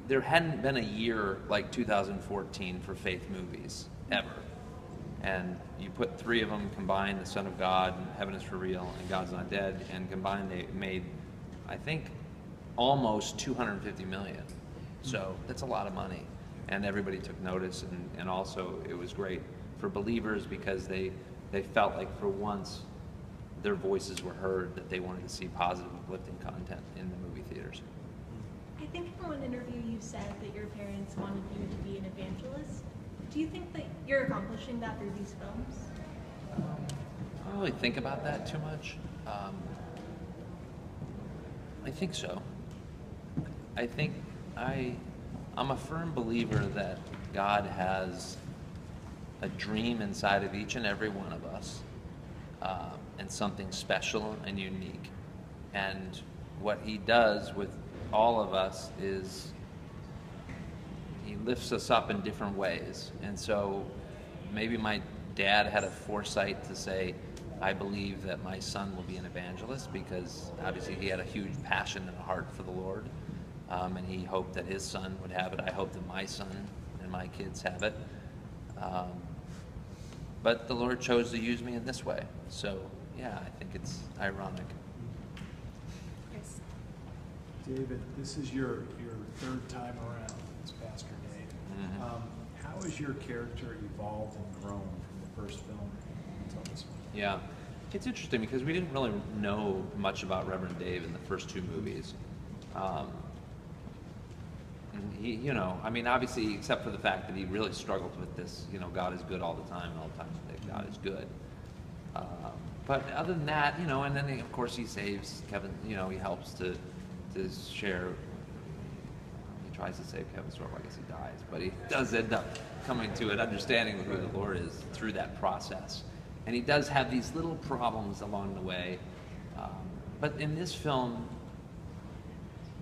there hadn't been a year like 2014 for faith movies ever. And you put three of them combined, The Son of God, and Heaven is for Real, and God's Not Dead, and combined they made, I think, almost 250 million. So that's a lot of money. And everybody took notice, and also it was great for believers because they felt like for once their voices were heard, that they wanted to see positive, uplifting content in the movie theaters. I think in one interview you said that your parents wanted you to be an evangelist. Do you think that you're accomplishing that through these films? I don't really think about that too much. I think so. I think I'm a firm believer that God has a dream inside of each and every one of us, and something special and unique. And what he does with all of us is he lifts us up in different ways. And so maybe my dad had a foresight to say, I believe that my son will be an evangelist, because obviously he had a huge passion and a heart for the Lord. And he hoped that his son would have it. I hope that my son and my kids have it. But the Lord chose to use me in this way. So yeah, I think it's ironic. Yes. David, this is your third time around as Pastor Dave. Mm-hmm. How has your character evolved and grown from the first film until this one? Yeah, it's interesting because we didn't really know much about Reverend Dave in the first two movies. And he, you know, I mean, obviously, except for the fact that he really struggled with this, you know, God is good all the time, and all the time that God is good. But other than that, you know, and then of course he saves Kevin, you know, he helps to share. He tries to save Kevin Storm, I guess he dies, but he does end up coming to an understanding of who the Lord is through that process. And he does have these little problems along the way. But in this film,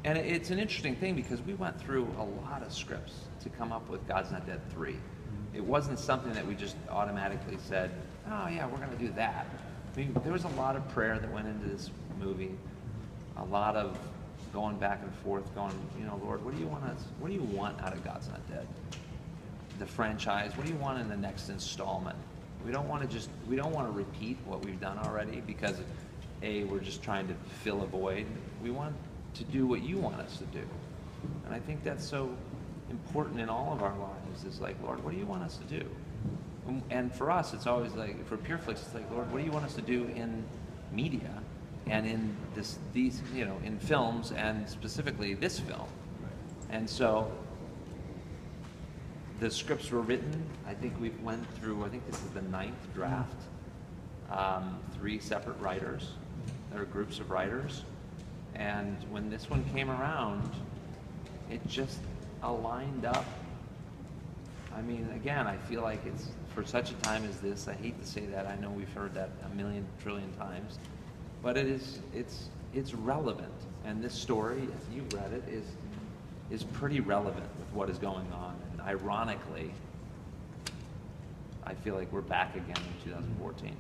and it's an interesting thing because we went through a lot of scripts to come up with God's Not Dead 3. It wasn't something that we just automatically said, oh yeah, we're going to do that. I mean, there was a lot of prayer that went into this movie, a lot of going back and forth, going, you know, Lord, what do you want out of God's Not Dead? The franchise, what do you want in the next installment? We don't want to repeat what we've done already because we're just trying to fill a void. We want to do what you want us to do. And I think that's so important in all of our lives. Is like, Lord, what do you want us to do? And for us, it's always like, for Pure Flix, it's like, Lord, what do you want us to do in media and in these, you know, in films, and specifically this film? And so the scripts were written. I think we went through, I think this is the 9th draft. 3 separate writers. There are groups of writers. And when this one came around, it just aligned up. I mean, again, I feel like it's for such a time as this. I hate to say that. I know we've heard that a million trillion times, but it's relevant. And this story, as you read it, is pretty relevant with what is going on. And ironically, I feel like we're back again in 2014.